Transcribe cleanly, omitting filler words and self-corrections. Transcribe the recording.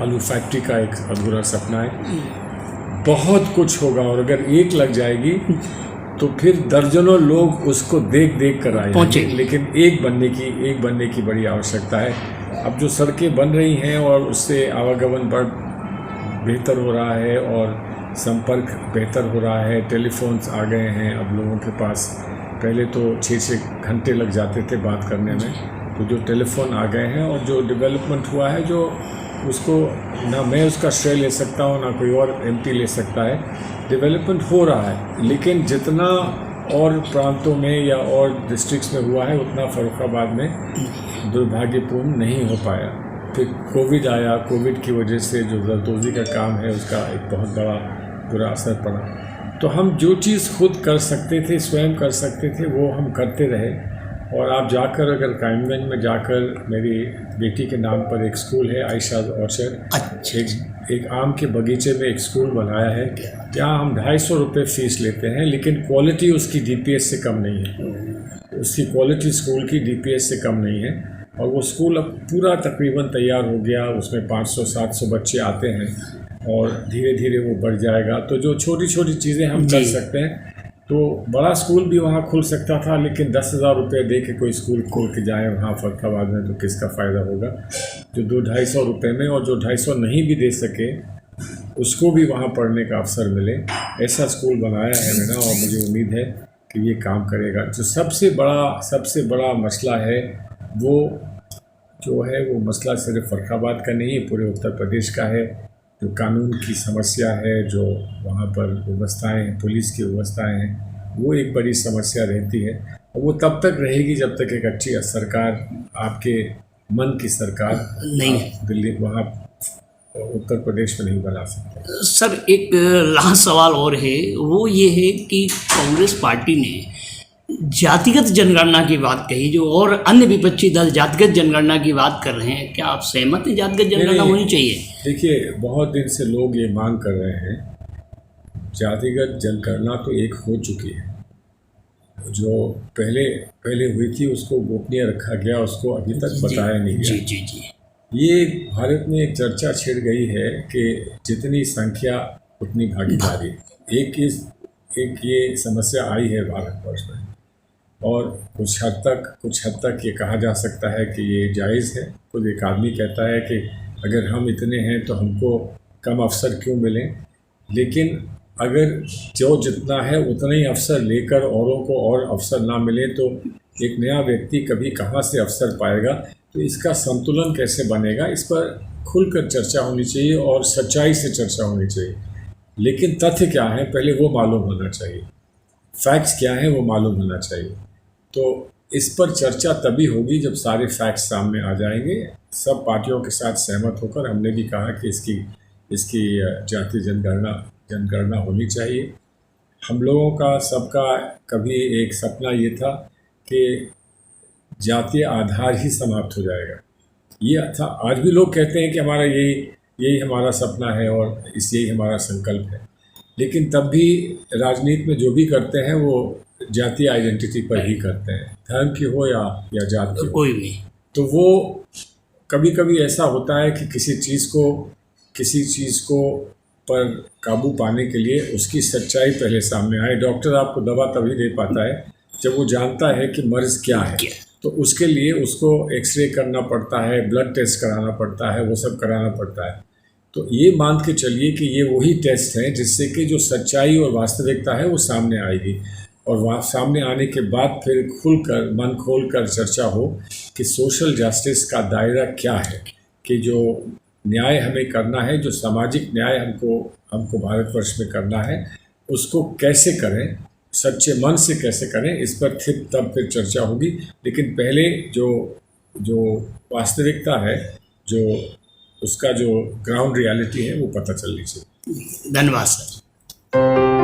आलू फैक्ट्री का एक अधूरा सपना है। बहुत कुछ होगा और अगर एक लग जाएगी तो फिर दर्जनों लोग उसको देख देख कर आएंगे, लेकिन एक बनने की बड़ी आवश्यकता है। अब जो सड़कें बन रही हैं और उससे आवागमन बेहतर हो रहा है और संपर्क बेहतर हो रहा है, टेलीफोन्स आ गए हैं अब लोगों के पास। पहले तो 6-6 घंटे लग जाते थे बात करने में, तो जो टेलीफोन आ गए हैं और जो डेवलपमेंट हुआ है, जो उसको ना मैं उसका श्रेय ले सकता हूँ ना कोई और एमपी ले सकता है, डेवलपमेंट हो रहा है। लेकिन जितना और प्रांतों में या और डिस्ट्रिक्ट्स में हुआ है उतना फर्रुखाबाद में दुर्भाग्यपूर्ण नहीं हो पाया। फिर कोविड आया, कोविड की वजह से जो जरदोज़ी का काम है उसका एक बहुत बड़ा बुरा असर पड़ा। तो हम जो चीज़ खुद कर सकते थे, स्वयं कर सकते थे, वो हम करते रहे। और आप जाकर अगर कायमगंज में जाकर, मेरी बेटी के नाम पर एक स्कूल है, आयशा ऑर्चर्ड, एक आम के बगीचे में एक स्कूल बनाया है, जहाँ हम 250 रुपये फ़ीस लेते हैं, लेकिन क्वालिटी उसकी डीपीएस से कम नहीं है। उसकी क्वालिटी स्कूल की डीपीएस से कम नहीं है। और वो स्कूल अब पूरा तकरीबन तैयार हो गया, उसमें 500-700 बच्चे आते हैं और धीरे धीरे वो बढ़ जाएगा। तो जो छोटी छोटी चीज़ें हम कर सकते हैं, तो बड़ा स्कूल भी वहाँ खुल सकता था, लेकिन 10,000 रुपये दे के कोई स्कूल खोल के जाए वहाँ फर्रुखाबाद में तो किसका फ़ायदा होगा। जो 200-250 रुपये में, और जो 250 नहीं भी दे सके उसको भी वहाँ पढ़ने का अवसर मिले, ऐसा स्कूल बनाया है मैंने। और मुझे उम्मीद है कि ये काम करेगा। जो सबसे बड़ा मसला है वो जो है, वो मसला सिर्फ फर्रुखाबाद का नहीं है, पूरे उत्तर प्रदेश का है। जो कानून की समस्या है, जो वहाँ पर व्यवस्थाएं हैं, पुलिस की व्यवस्थाएं हैं, वो एक बड़ी समस्या रहती है। और वो तब तक रहेगी जब तक एक अच्छी सरकार, आपके मन की सरकार नहीं दिल्ली वहाँ उत्तर प्रदेश में नहीं बना सकते। सर, एक लास्ट सवाल और है, वो ये है कि कांग्रेस पार्टी ने जातिगत जनगणना की बात कही, जो और अन्य विपक्षी दल जातिगत जनगणना की बात कर रहे हैं। क्या आप सहमत हैं जातिगत जनगणना होनी चाहिए? देखिए, बहुत दिन से लोग ये मांग कर रहे हैं। जातिगत जनगणना तो एक हो चुकी है, जो पहले हुई थी उसको गोपनीय रखा गया, उसको अभी तक बताया नहीं गया। जी। ये भारत में एक चर्चा छिड़ गई है कि जितनी संख्या उतनी भागीदारी। एक ये समस्या आई है भारतवर्ष में, और कुछ हद तक ये कहा जा सकता है कि ये जायज़ है। कुछ एक आदमी कहता है कि अगर हम इतने हैं तो हमको कम अवसर क्यों मिलें, लेकिन अगर जो जितना है उतना ही अवसर लेकर औरों को और अवसर ना मिले तो एक नया व्यक्ति कभी कहाँ से अवसर पाएगा। तो इसका संतुलन कैसे बनेगा, इस पर खुलकर चर्चा होनी चाहिए और सच्चाई से चर्चा होनी चाहिए। लेकिन तथ्य क्या है पहले वो मालूम होना चाहिए, फैक्ट्स क्या है वो मालूम होना चाहिए। तो इस पर चर्चा तभी होगी जब सारे फैक्ट्स सामने आ जाएंगे। सब पार्टियों के साथ सहमत होकर हमने भी कहा कि इसकी जातीय जनगणना होनी चाहिए। हम लोगों का सबका कभी एक सपना ये था कि जातीय आधार ही समाप्त हो जाएगा, ये था। आज भी लोग कहते हैं कि हमारा यही हमारा सपना है और यही हमारा संकल्प है। लेकिन तब भी राजनीति में जो भी करते हैं वो जातीय आइडेंटिटी पर ही करते हैं, धर्म की हो या जात की हो, कोई भी। तो वो कभी कभी ऐसा होता है कि किसी चीज़ को पर काबू पाने के लिए उसकी सच्चाई पहले सामने आए। डॉक्टर आपको दवा तभी दे पाता है जब वो जानता है कि मर्ज़ क्या है। तो उसके लिए उसको एक्सरे करना पड़ता है, ब्लड टेस्ट कराना पड़ता है, वो सब कराना पड़ता है। तो ये मान के चलिए कि ये वही टेस्ट हैं जिससे कि जो सच्चाई और वास्तविकता है वो सामने आएगी। और सामने आने के बाद फिर मन खोल कर चर्चा हो कि सोशल जस्टिस का दायरा क्या है, कि जो न्याय हमें करना है, जो सामाजिक न्याय हमको भारतवर्ष में करना है, उसको कैसे करें, सच्चे मन से कैसे करें, इस पर तब फिर चर्चा होगी। लेकिन पहले जो वास्तविकता है, जो उसका जो ग्राउंड रियलिटी है वो पता चलनी चाहिए। धन्यवाद सर।